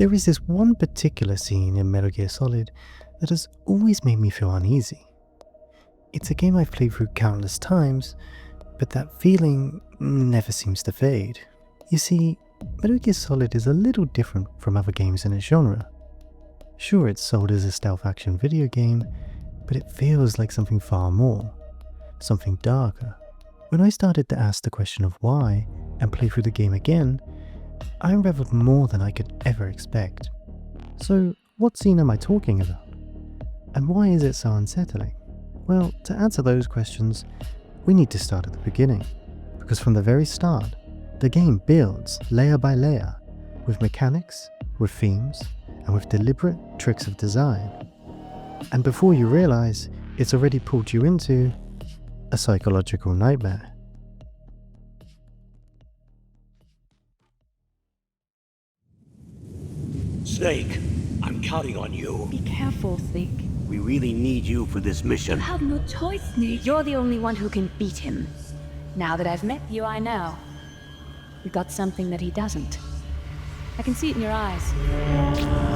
There is this one particular scene in Metal Gear Solid that has always made me feel uneasy. It's a game I've played through countless times, but that feeling never seems to fade. You see, Metal Gear Solid is a little different from other games in its genre. Sure, it's sold as a stealth action video game, but it feels like something far more, something darker. When I started to ask the question of why and play through the game again, I unraveled more than I could ever expect. So, what scene am I talking about? And why is it so unsettling? Well, to answer those questions, we need to start at the beginning, because from the very start, the game builds layer by layer, with mechanics, with themes, and with deliberate tricks of design. And before you realize, it's already pulled you into a psychological nightmare. Snake, I'm counting on you. Be careful, Snake. We really need you for this mission. You have no choice, Snake. You're the only one who can beat him. Now that I've met you, I know. You've got something that he doesn't. I can see it in your eyes.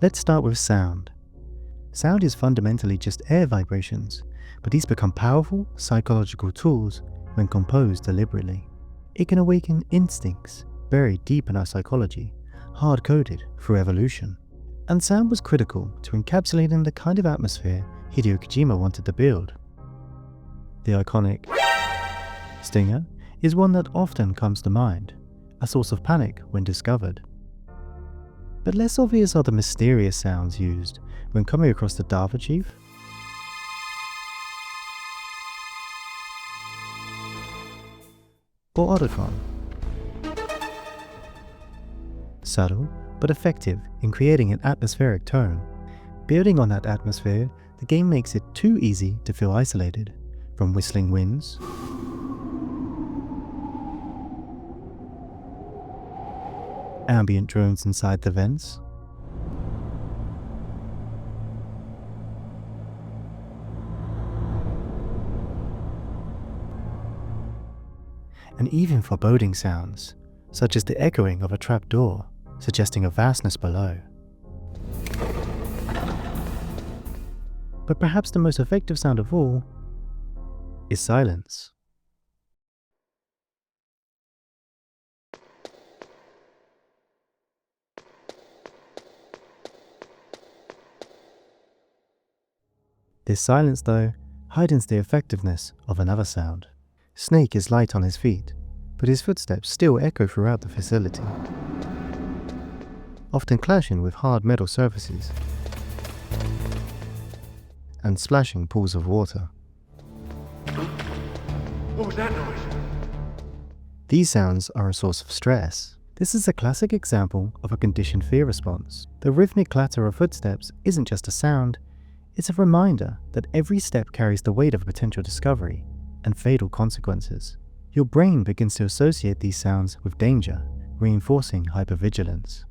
Let's start with sound. Sound is fundamentally just air vibrations, but these become powerful psychological tools when composed deliberately. It can awaken instincts buried deep in our psychology, hard-coded through evolution. And sound was critical to encapsulating the kind of atmosphere Hideo Kojima wanted to build. The iconic stinger is one that often comes to mind, a source of panic when discovered. But less obvious are the mysterious sounds used when coming across the Dava Chief, or Otacon. Subtle, but effective in creating an atmospheric tone. Building on that atmosphere, the game makes it too easy to feel isolated, from whistling winds, ambient drones inside the vents, and even foreboding sounds, such as the echoing of a trapdoor, suggesting a vastness below. But perhaps the most effective sound of all is silence. This silence, though, heightens the effectiveness of another sound. Snake is light on his feet, but his footsteps still echo throughout the facility, often clashing with hard metal surfaces and splashing pools of water. What was that noise? These sounds are a source of stress. This is a classic example of a conditioned fear response. The rhythmic clatter of footsteps isn't just a sound, it's a reminder that every step carries the weight of a potential discovery and fatal consequences. Your brain begins to associate these sounds with danger, reinforcing hypervigilance.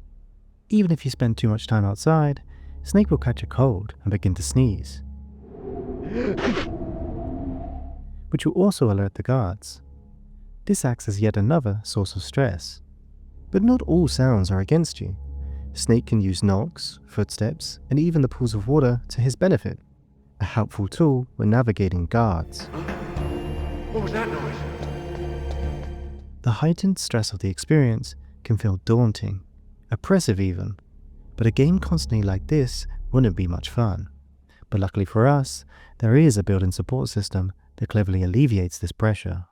Even if you spend too much time outside, Snake will catch a cold and begin to sneeze, which will also alert the guards. This acts as yet another source of stress. But not all sounds are against you. Snake can use knocks, footsteps, and even the pools of water to his benefit, a helpful tool when navigating guards. What was that noise? The heightened stress of the experience can feel daunting, oppressive even, but a game constantly like this wouldn't be much fun. But luckily for us, there is a built-in support system that cleverly alleviates this pressure.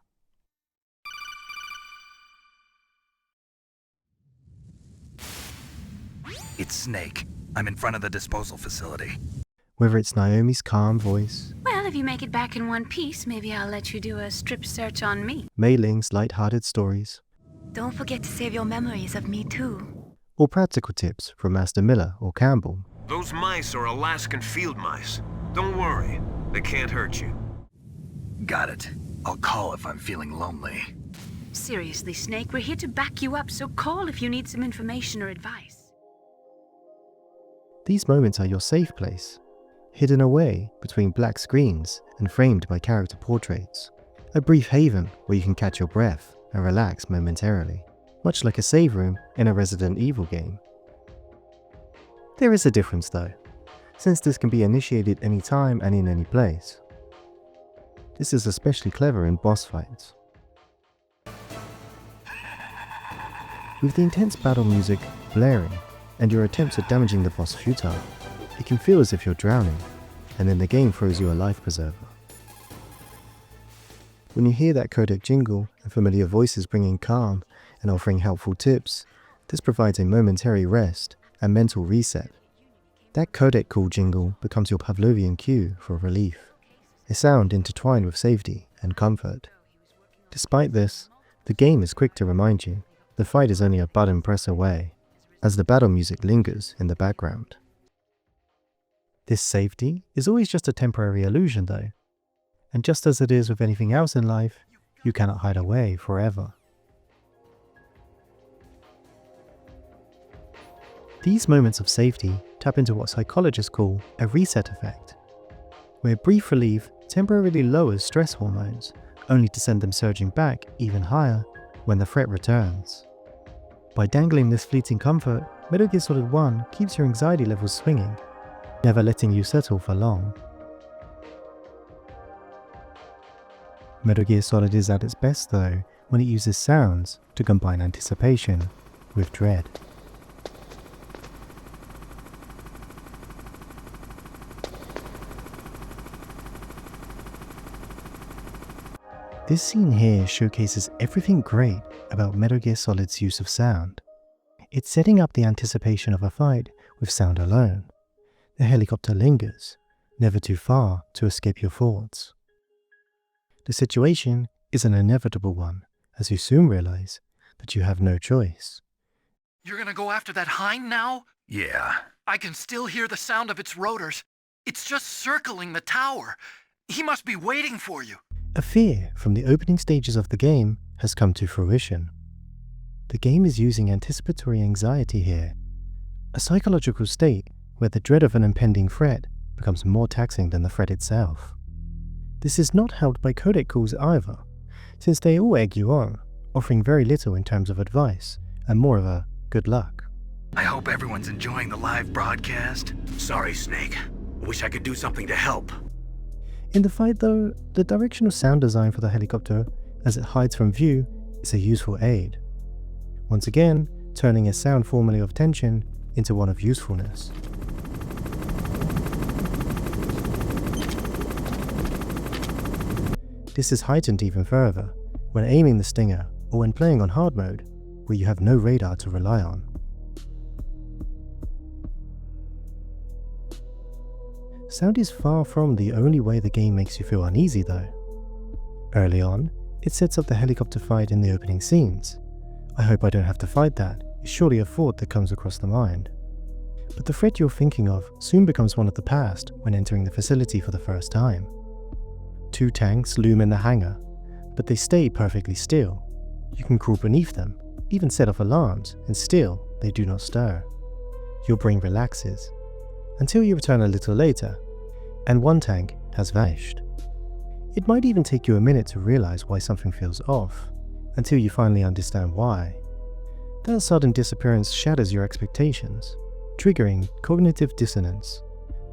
It's Snake. I'm in front of the disposal facility. Whether it's Naomi's calm voice, Well, if you make it back in one piece, maybe I'll let you do a strip search on me. Mei Ling's light-hearted stories, Don't forget to save your memories of me too. Or practical tips from Master Miller or Campbell. Those mice are Alaskan field mice. Don't worry, they can't hurt you. Got it. I'll call if I'm feeling lonely. Seriously, Snake, we're here to back you up, so call if you need some information or advice. These moments are your safe place, hidden away between black screens and framed by character portraits. A brief haven where you can catch your breath and relax momentarily, much like a save room in a Resident Evil game. There is a difference though, since this can be initiated anytime and in any place. This is especially clever in boss fights. With the intense battle music blaring and your attempts at damaging the boss futile, it can feel as if you're drowning, and then the game throws you a life preserver. When you hear that codec jingle and familiar voices bringing calm and offering helpful tips, this provides a momentary rest and mental reset. That codec call jingle becomes your Pavlovian cue for relief, a sound intertwined with safety and comfort. Despite this, the game is quick to remind you the fight is only a button press away, as the battle music lingers in the background. This safety is always just a temporary illusion though, and just as it is with anything else in life, you cannot hide away forever. These moments of safety tap into what psychologists call a reset effect, where brief relief temporarily lowers stress hormones, only to send them surging back even higher when the threat returns. By dangling this fleeting comfort, Metal Gear Solid 1 keeps your anxiety levels swinging, never letting you settle for long. Metal Gear Solid is at its best though when it uses sounds to combine anticipation with dread. This scene here showcases everything great about Metal Gear Solid's use of sound. It's setting up the anticipation of a fight with sound alone. The helicopter lingers, never too far to escape your thoughts. The situation is an inevitable one, as you soon realize that you have no choice. You're gonna go after that hind now? Yeah. I can still hear the sound of its rotors. It's just circling the tower. He must be waiting for you. A fear from the opening stages of the game has come to fruition. The game is using anticipatory anxiety here, a psychological state where the dread of an impending threat becomes more taxing than the threat itself. This is not helped by codec calls either, since they all egg you on, offering very little in terms of advice and more of a good luck. I hope everyone's enjoying the live broadcast. Sorry, Snake. I wish I could do something to help. In the fight though, the directional sound design for the helicopter as it hides from view is a useful aid. Once again, turning a sound formerly of tension into one of usefulness. This is heightened even further when aiming the Stinger or when playing on hard mode, where you have no radar to rely on. Sound is far from the only way the game makes you feel uneasy though. Early on, it sets up the helicopter fight in the opening scenes. I hope I don't have to fight that, is surely a thought that comes across the mind. But the threat you're thinking of soon becomes one of the past when entering the facility for the first time. 2 tanks loom in the hangar, but they stay perfectly still. You can crawl beneath them, even set off alarms, and still they do not stir. Your brain relaxes, until you return a little later, and 1 tank has vanished. It might even take you a minute to realize why something feels off, until you finally understand why. That sudden disappearance shatters your expectations, triggering cognitive dissonance.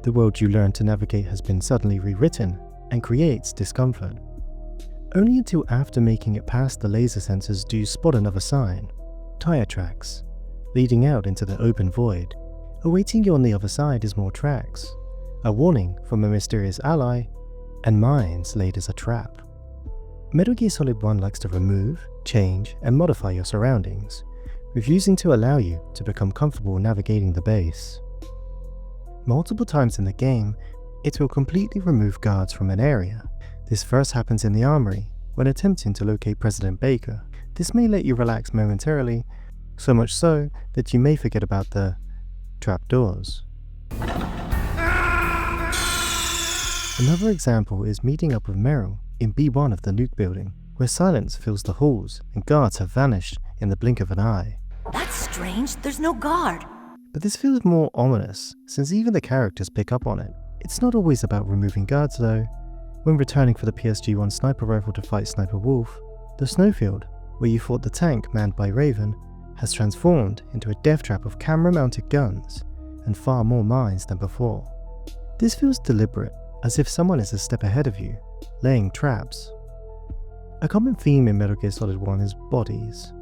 The world you learned to navigate has been suddenly rewritten and creates discomfort. Only until after making it past the laser sensors do you spot another sign, tire tracks, leading out into the open void. Awaiting you on the other side is more tracks, a warning from a mysterious ally, and mines laid as a trap. Metal Gear Solid 1 likes to remove, change, and modify your surroundings, refusing to allow you to become comfortable navigating the base. Multiple times in the game, it will completely remove guards from an area. This first happens in the armory, when attempting to locate President Baker. This may let you relax momentarily, so much so that you may forget about the trapdoors. Another example is meeting up with Meryl in B1 of the nuke building, where silence fills the halls and guards have vanished in the blink of an eye. That's strange, there's no guard. But this feels more ominous, since even the characters pick up on it. It's not always about removing guards though. When returning for the PSG-1 sniper rifle to fight Sniper Wolf, the snowfield, where you fought the tank manned by Raven, has transformed into a death trap of camera-mounted guns and far more mines than before. This feels deliberate, as if someone is a step ahead of you, laying traps. A common theme in Metal Gear Solid 1 is bodies.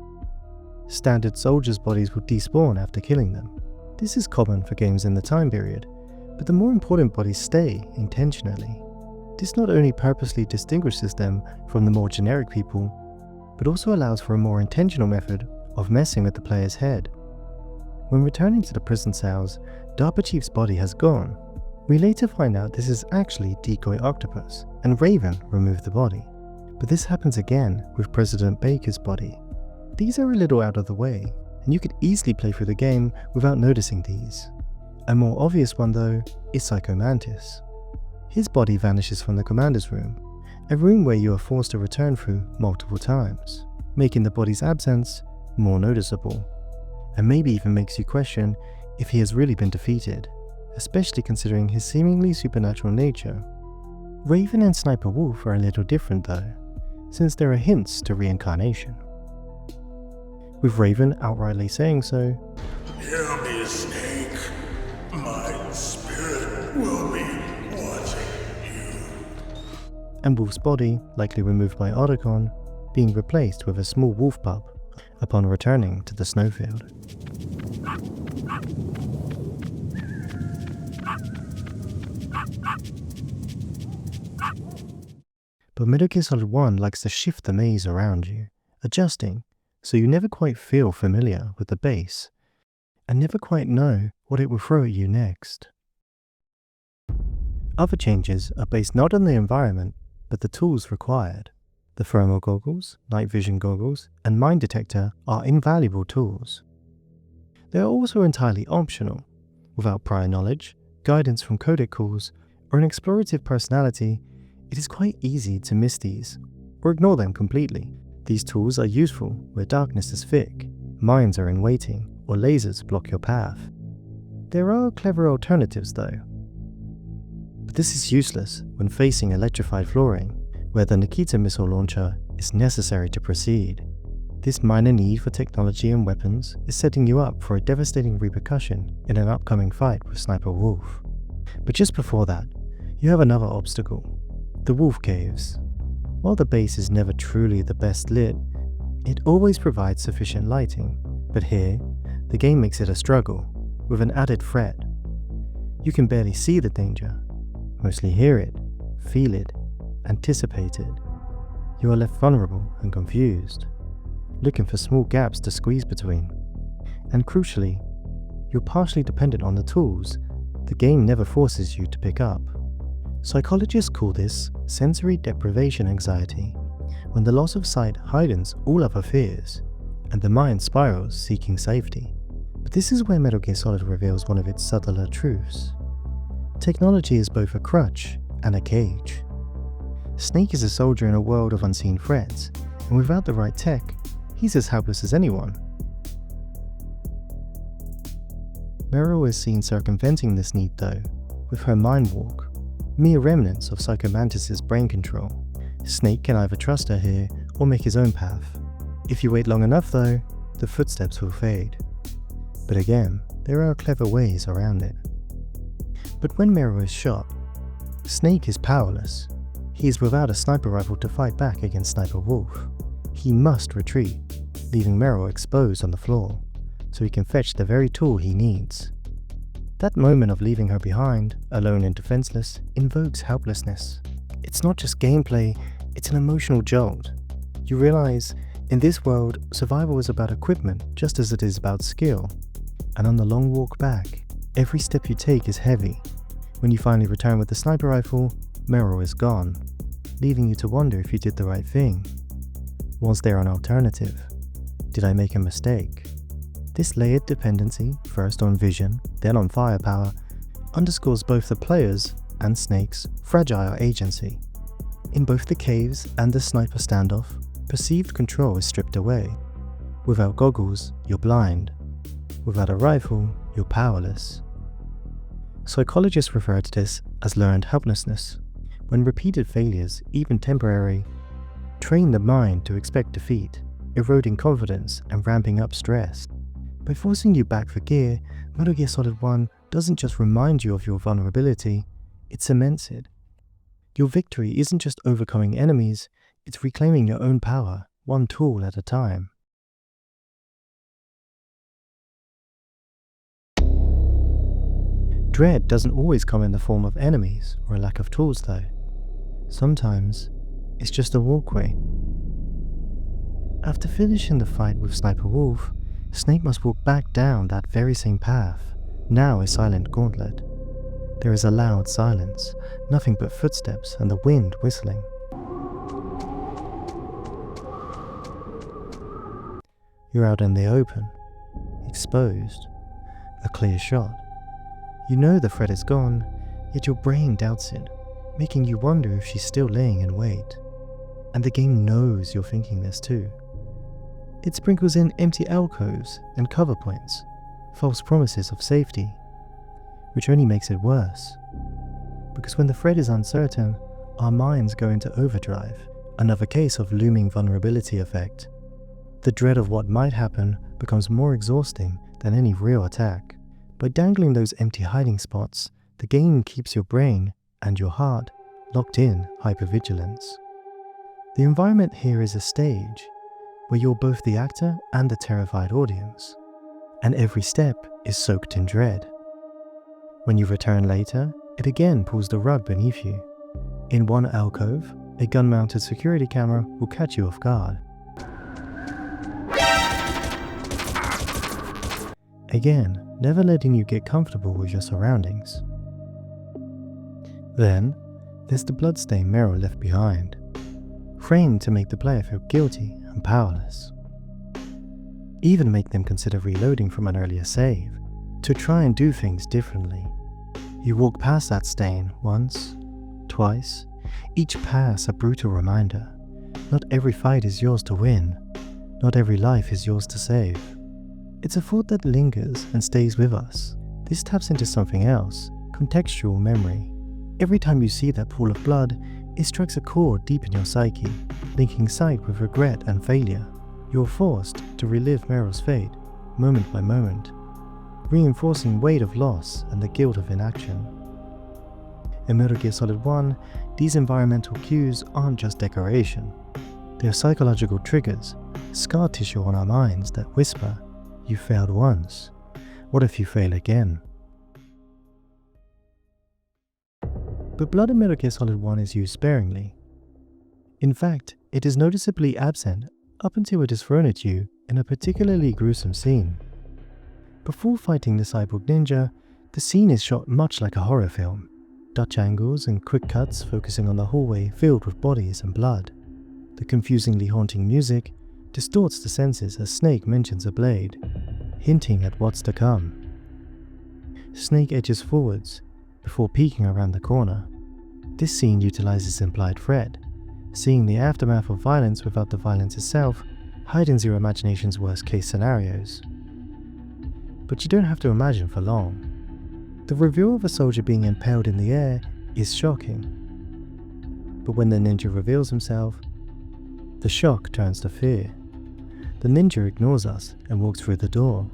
Standard soldiers' bodies will despawn after killing them. This is common for games in the time period, but the more important bodies stay intentionally. This not only purposely distinguishes them from the more generic people, but also allows for a more intentional method of messing with the player's head. When returning to the prison cells, DARPA Chief's body has gone. We later find out this is actually Decoy Octopus, and Raven removed the body. But this happens again with President Baker's body. These are a little out of the way, and you could easily play through the game without noticing these. A more obvious one though is Psycho Mantis. His body vanishes from the commander's room, a room where you are forced to return through multiple times, making the body's absence more noticeable, and maybe even makes you question if he has really been defeated, especially considering his seemingly supernatural nature. Raven and Sniper Wolf are a little different though, since there are hints to reincarnation, with Raven outrightly saying so. Hear me, Snake. My spirit will be watching you. And Wolf's body, likely removed by Otacon, being replaced with a small wolf pup upon returning to the snowfield. But Metal Gear Solid 1 likes to shift the maze around you, adjusting so you never quite feel familiar with the base, and never quite know what it will throw at you next. Other changes are based not on the environment, but the tools required. The thermal goggles, night vision goggles, and mine detector are invaluable tools. They are also entirely optional. Without prior knowledge, guidance from codec calls, or an explorative personality, it is quite easy to miss these, or ignore them completely. These tools are useful where darkness is thick, mines are in waiting, or lasers block your path. There are clever alternatives though. But this is useless when facing electrified flooring, where the Nikita missile launcher is necessary to proceed. This minor need for technology and weapons is setting you up for a devastating repercussion in an upcoming fight with Sniper Wolf. But just before that, you have another obstacle, the Wolf Caves. While the base is never truly the best lit, it always provides sufficient lighting, but here, the game makes it a struggle, with an added threat. You can barely see the danger, mostly hear it, feel it, anticipate it. You are left vulnerable and confused, looking for small gaps to squeeze between. And crucially, you're partially dependent on the tools the game never forces you to pick up. Psychologists call this sensory deprivation anxiety, when the loss of sight hidens all other fears, and the mind spirals seeking safety. But this is where Metal Gear Solid reveals one of its subtler truths. Technology is both a crutch and a cage. Snake is a soldier in a world of unseen threats, and without the right tech, he's as helpless as anyone. Meryl is seen circumventing this need though, with her mind walk, mere remnants of Psycho Mantis' brain control. Snake can either trust her here or make his own path. If you wait long enough though, the footsteps will fade. But again, there are clever ways around it. But when Meryl is shot, Snake is powerless. He is without a sniper rifle to fight back against Sniper Wolf. He must retreat, leaving Meryl exposed on the floor, so he can fetch the very tool he needs. That moment of leaving her behind, alone and defenseless, invokes helplessness. It's not just gameplay, it's an emotional jolt. You realize, in this world, survival is about equipment just as it is about skill. And on the long walk back, every step you take is heavy. When you finally return with the sniper rifle, Meryl is gone, leaving you to wonder if you did the right thing. Was there an alternative? Did I make a mistake? This layered dependency, first on vision, then on firepower, underscores both the player's and Snake's fragile agency. In both the caves and the sniper standoff, perceived control is stripped away. Without goggles, you're blind. Without a rifle, you're powerless. Psychologists refer to this as learned helplessness, when repeated failures, even temporary, train the mind to expect defeat, eroding confidence and ramping up stress. By forcing you back for gear, Metal Gear Solid 1 doesn't just remind you of your vulnerability, it cements it. Your victory isn't just overcoming enemies, it's reclaiming your own power, one tool at a time. Dread doesn't always come in the form of enemies or a lack of tools though. Sometimes, it's just a walkway. After finishing the fight with Sniper Wolf, Snake must walk back down that very same path, now a silent gauntlet. There is a loud silence, nothing but footsteps and the wind whistling. You're out in the open, exposed, a clear shot. You know the threat is gone, yet your brain doubts it, making you wonder if she's still laying in wait. And the game knows you're thinking this too. It sprinkles in empty alcoves and cover points, false promises of safety, which only makes it worse. Because when the threat is uncertain, our minds go into overdrive, another case of looming vulnerability effect. The dread of what might happen becomes more exhausting than any real attack. By dangling those empty hiding spots, the game keeps your brain and your heart locked in hypervigilance. The environment here is a stage, where you're both the actor and the terrified audience, and every step is soaked in dread. When you return later, it again pulls the rug beneath you. In one alcove, a gun-mounted security camera will catch you off guard. Again, never letting you get comfortable with your surroundings. Then, there's the bloodstain mirror left behind, framed to make the player feel guilty and powerless. Even make them consider reloading from an earlier save, to try and do things differently. You walk past that stain once, twice, each pass a brutal reminder. Not every fight is yours to win, not every life is yours to save. It's a thought that lingers and stays with us. This taps into something else, contextual memory. Every time you see that pool of blood, it strikes a chord deep in your psyche, linking sight with regret and failure. You're forced to relive Meryl's fate, moment by moment, reinforcing weight of loss and the guilt of inaction. In Metal Gear Solid 1, these environmental cues aren't just decoration. They're psychological triggers, scar tissue on our minds that whisper, "You failed once. What if you fail again?" But blood in Metal Gear Solid 1 is used sparingly. In fact, it is noticeably absent up until it is thrown at you in a particularly gruesome scene. Before fighting the cyborg ninja, the scene is shot much like a horror film. Dutch angles and quick cuts focusing on the hallway filled with bodies and blood. The confusingly haunting music distorts the senses as Snake mentions a blade, hinting at what's to come. Snake edges forwards, before peeking around the corner. This scene utilizes implied threat, seeing the aftermath of violence without the violence itself heightens your imagination's worst case scenarios. But you don't have to imagine for long. The reveal of a soldier being impaled in the air is shocking. But when the ninja reveals himself, the shock turns to fear. The ninja ignores us and walks through the door.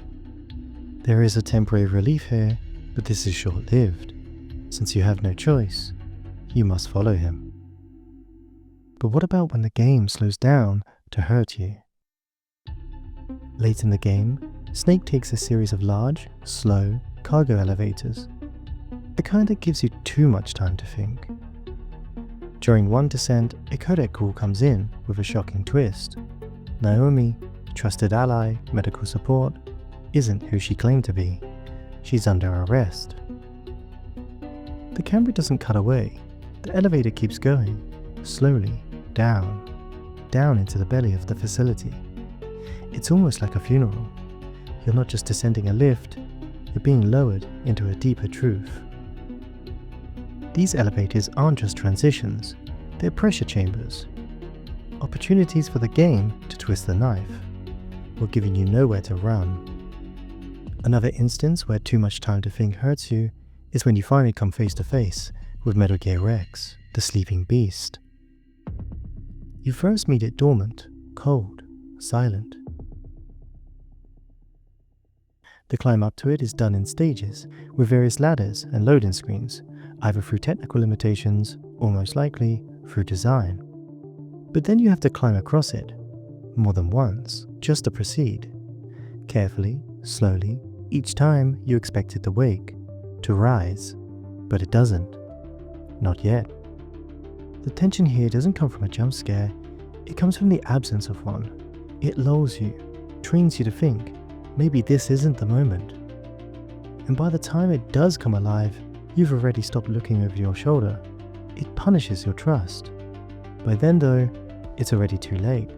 There is a temporary relief here, but this is short-lived. Since you have no choice, you must follow him. But what about when the game slows down to hurt you? Late in the game, Snake takes a series of large, slow cargo elevators. The kind that gives you too much time to think. During one descent, a codec call comes in with a shocking twist. Naomi, trusted ally, medical support, isn't who she claimed to be. She's under arrest. The camera doesn't cut away. The elevator keeps going, slowly, down. down into the belly of the facility. It's almost like a funeral. You're not just descending a lift, you're being lowered into a deeper truth. These elevators aren't just transitions, they're pressure chambers. Opportunities for the game to twist the knife, while giving you nowhere to run. Another instance where too much time to think hurts you is when you finally come face to face with Metal Gear Rex, the sleeping beast. You first meet it dormant, cold, silent. The climb up to it is done in stages, with various ladders and loading screens, either through technical limitations or most likely through design. But then you have to climb across it, more than once, just to proceed. Carefully, slowly, each time you expect it to wake, to rise, but it doesn't. Not yet. The tension here doesn't come from a jump scare, it comes from the absence of one. It lulls you, trains you to think, maybe this isn't the moment. And by the time it does come alive, you've already stopped looking over your shoulder. It punishes your trust. By then though, it's already too late.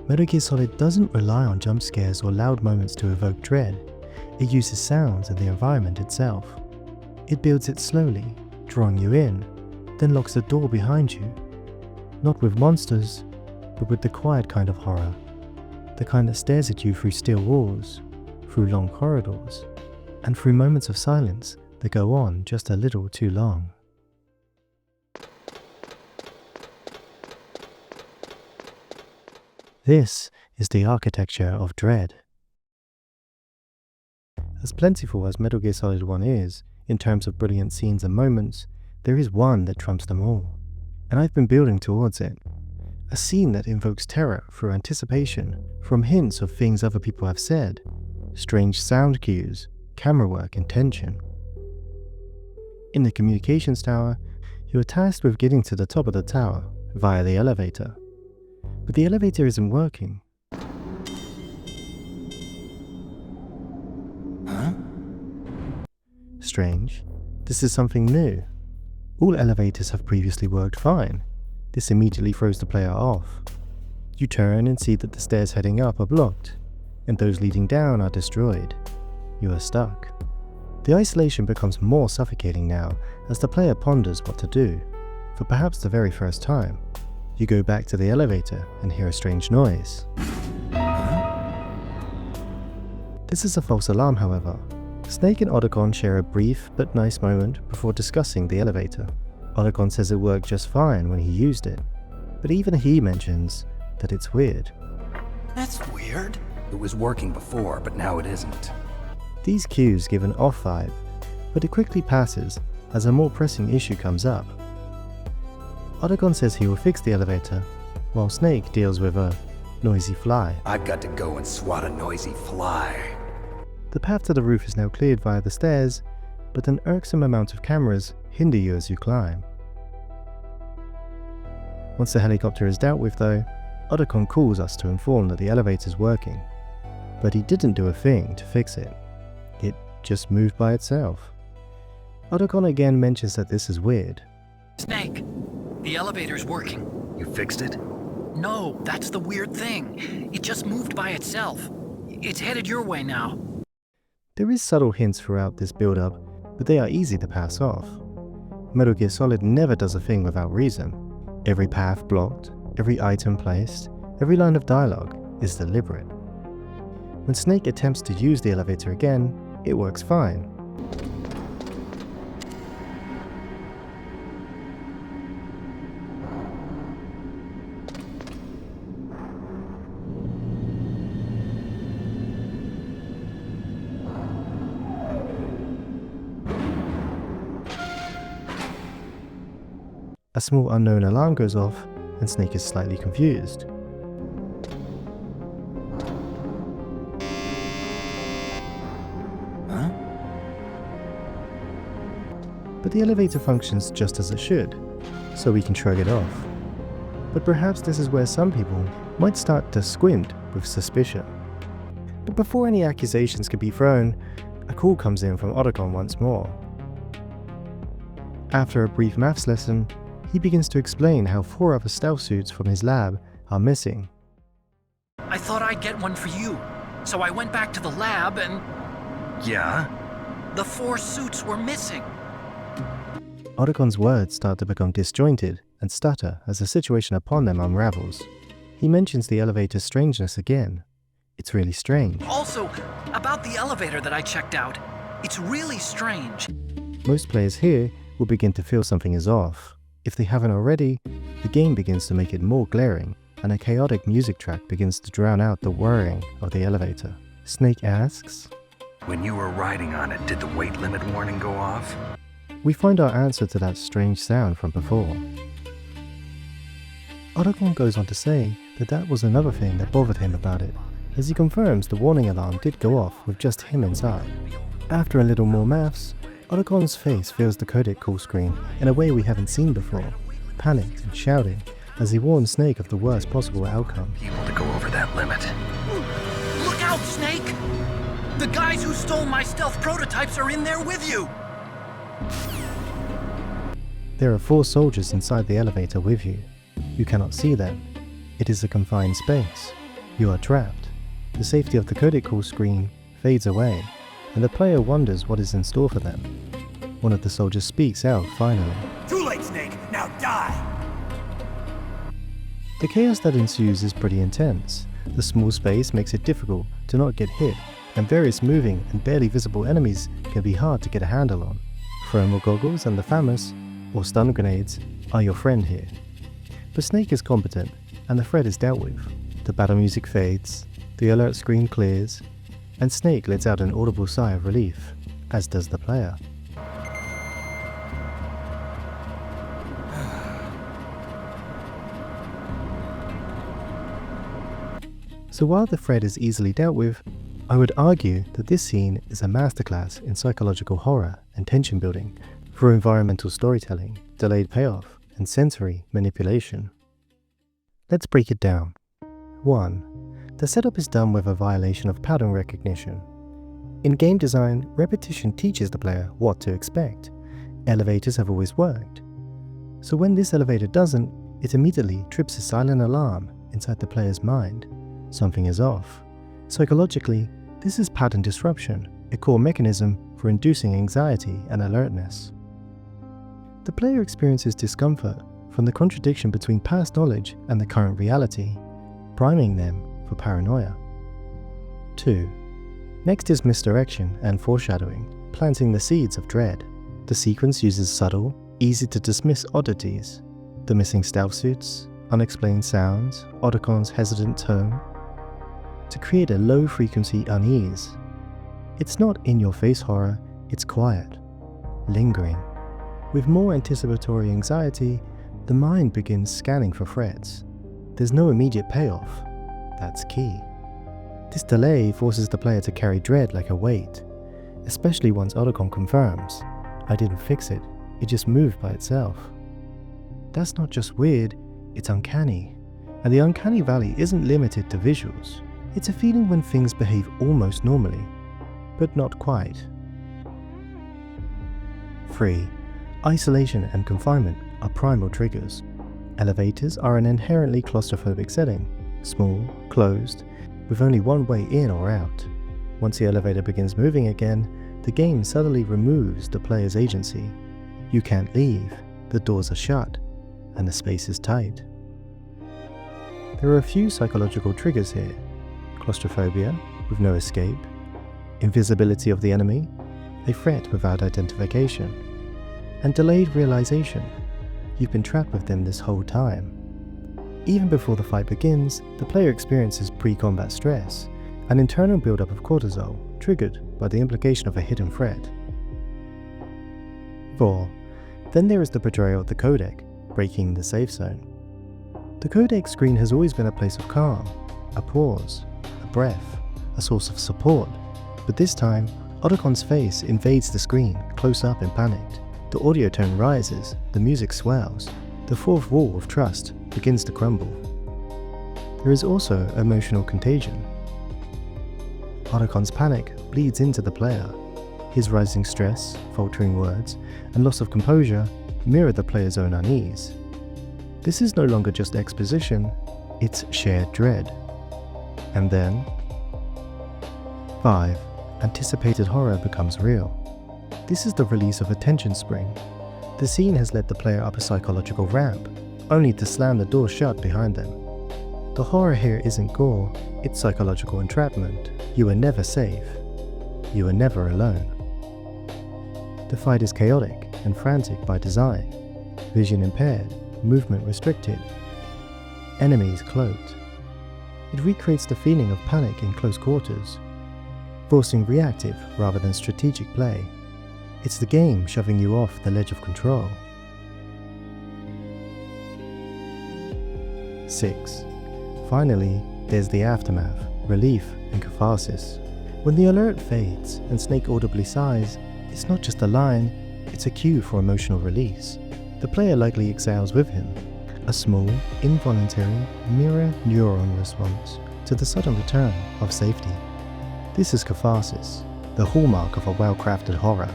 Metal Gear Solid doesn't rely on jump scares or loud moments to evoke dread. It uses sounds and the environment itself. It builds it slowly, drawing you in, then locks the door behind you. Not with monsters, but with the quiet kind of horror. The kind that stares at you through steel walls, through long corridors, and through moments of silence that go on just a little too long. This is the architecture of dread. As plentiful as Metal Gear Solid 1 is, in terms of brilliant scenes and moments, there is one that trumps them all, and I've been building towards it. A scene that invokes terror through anticipation, from hints of things other people have said, strange sound cues, camera work and tension. In the communications tower, you are tasked with getting to the top of the tower via the elevator. But the elevator isn't working. Huh? Strange. This is something new. All elevators have previously worked fine. This immediately throws the player off. You turn and see that the stairs heading up are blocked, and those leading down are destroyed. You are stuck. The isolation becomes more suffocating now as the player ponders what to do. For perhaps the very first time, you go back to the elevator and hear a strange noise. This is a false alarm, however. Snake and Otacon share a brief but nice moment before discussing the elevator. Otacon says it worked just fine when he used it, but even he mentions that it's weird. That's weird. It was working before, but now it isn't. These cues give an off vibe, but it quickly passes as a more pressing issue comes up. Otacon says he will fix the elevator, while Snake deals with a noisy fly. I've got to go and swat a noisy fly. The path to the roof is now cleared via the stairs, but an irksome amount of cameras hinder you as you climb. Once the helicopter is dealt with though, Otacon calls us to inform that the elevator's working, but he didn't do a thing to fix it. It just moved by itself. Otacon again mentions that this is weird. Snake, the elevator's working. You fixed it? No, that's the weird thing. It just moved by itself. It's headed your way now. There is subtle hints throughout this build-up, but they are easy to pass off. Metal Gear Solid never does a thing without reason. Every path blocked, every item placed, every line of dialogue is deliberate. When Snake attempts to use the elevator again, it works fine. A small unknown alarm goes off, and Snake is slightly confused. Huh? But the elevator functions just as it should, so we can shrug it off. But perhaps this is where some people might start to squint with suspicion. But before any accusations can be thrown, a call comes in from Otacon once more. After a brief maths lesson, he begins to explain how 4 other stealth suits from his lab are missing. I thought I'd get one for you, so I went back to the lab and Yeah? the 4 suits were missing. Otacon's words start to become disjointed and stutter as the situation upon them unravels. He mentions the elevator's strangeness again. It's really strange. Also, about the elevator that I checked out, it's really strange. Most players here will begin to feel something is off. If they haven't already, the game begins to make it more glaring, and a chaotic music track begins to drown out the whirring of the elevator. Snake asks, When you were riding on it, did the weight limit warning go off? we find our answer to that strange sound from before. Otacon goes on to say that that was another thing that bothered him about it, as he confirms the warning alarm did go off with just him inside. After a little more maths, Otacon's face fills the codec call screen in a way we haven't seen before, panicked and shouting as he warns Snake of the worst possible outcome. Able to go over that limit. Look out, Snake! The guys who stole my stealth prototypes are in there with you! There are 4 soldiers inside the elevator with you. You cannot see them. It is a confined space. You are trapped. The safety of the codec call screen fades away, and the player wonders what is in store for them. One of the soldiers speaks out finally. Too late, Snake. Now die! The chaos that ensues is pretty intense. The small space makes it difficult to not get hit, and various moving and barely visible enemies can be hard to get a handle on. Thermal goggles and the FAMAS, or stun grenades, are your friend here. But Snake is competent, and the threat is dealt with. The battle music fades, the alert screen clears, and Snake lets out an audible sigh of relief, as does the player. So while the threat is easily dealt with, I would argue that this scene is a masterclass in psychological horror and tension building through environmental storytelling, delayed payoff, and sensory manipulation. Let's break it down. 1. The setup is done with a violation of pattern recognition. In game design, repetition teaches the player what to expect. Elevators have always worked. So when this elevator doesn't, it immediately trips a silent alarm inside the player's mind. Something is off. Psychologically, this is pattern disruption, a core mechanism for inducing anxiety and alertness. The player experiences discomfort from the contradiction between past knowledge and the current reality, priming them for paranoia. 2. Next is misdirection and foreshadowing, planting the seeds of dread. The sequence uses subtle, easy to dismiss oddities, the missing stealth suits, unexplained sounds, Otacon's hesitant tone, to create a low-frequency unease. It's not in-your-face horror, it's quiet, lingering. With more anticipatory anxiety, the mind begins scanning for threats. There's no immediate payoff. That's key. This delay forces the player to carry dread like a weight, especially once Otacon confirms, "I didn't fix it, it just moved by itself." That's not just weird, it's uncanny. And the uncanny valley isn't limited to visuals. It's a feeling when things behave almost normally, but not quite. 3. Isolation and confinement are primal triggers. Elevators are an inherently claustrophobic setting, small, closed, with only one way in or out. Once the elevator begins moving again, the game suddenly removes the player's agency. You can't leave, the doors are shut, and the space is tight. There are a few psychological triggers here. Claustrophobia, with no escape, invisibility of the enemy, a threat without identification, and delayed realization. You've been trapped with them this whole time. Even before the fight begins, the player experiences pre-combat stress, an internal buildup of cortisol triggered by the implication of a hidden threat. 4. Then there is the betrayal of the codec, breaking the safe zone. The codec screen has always been a place of calm, a pause, a breath, a source of support, but this time, Otacon's face invades the screen, close up and panicked. The audio tone rises, the music swells, the fourth wall of trust begins to crumble. There is also emotional contagion. Otacon's panic bleeds into the player. His rising stress, faltering words, and loss of composure mirror the player's own unease. This is no longer just exposition, it's shared dread. And then 5. Anticipated horror becomes real. This is the release of a tension spring. The scene has led the player up a psychological ramp, only to slam the door shut behind them. The horror here isn't gore, it's psychological entrapment. You are never safe. You are never alone. The fight is chaotic and frantic by design. Vision impaired, movement restricted. Enemies cloaked. It recreates the feeling of panic in close quarters, forcing reactive rather than strategic play. It's the game shoving you off the ledge of control. 6. Finally, there's the aftermath, relief and catharsis. When the alert fades and Snake audibly sighs, it's not just a line, it's a cue for emotional release. The player likely exhales with him, a small, involuntary mirror neuron response to the sudden return of safety. This is catharsis, the hallmark of a well-crafted horror.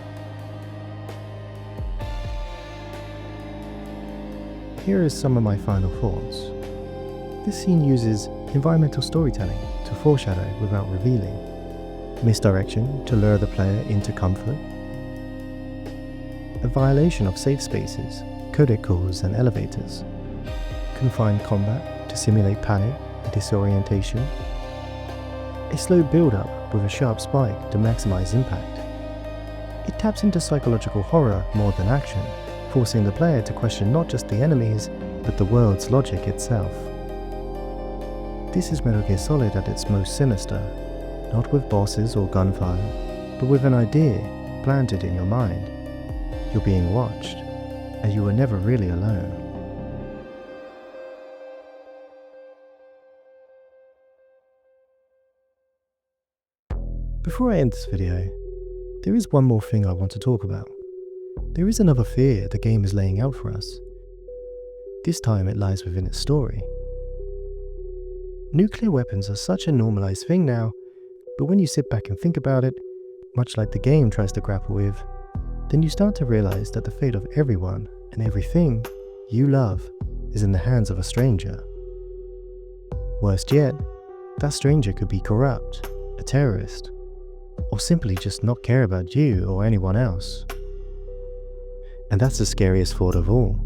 Here is some of my final thoughts. This scene uses environmental storytelling to foreshadow without revealing, misdirection to lure the player into comfort, a violation of safe spaces, codec calls and elevators, confined combat to simulate panic and disorientation, a slow build-up with a sharp spike to maximize impact. It taps into psychological horror more than action, forcing the player to question not just the enemies, but the world's logic itself. This is Metal Gear Solid at its most sinister, not with bosses or gunfire, but with an idea planted in your mind. You're being watched, and you are never really alone. Before I end this video, there is one more thing I want to talk about. There is another fear the game is laying out for us. This time it lies within its story. Nuclear weapons are such a normalized thing now, but when you sit back and think about it, much like the game tries to grapple with, then you start to realize that the fate of everyone and everything you love is in the hands of a stranger. Worst yet, that stranger could be corrupt, a terrorist, or simply just not care about you or anyone else. And that's the scariest thought of all.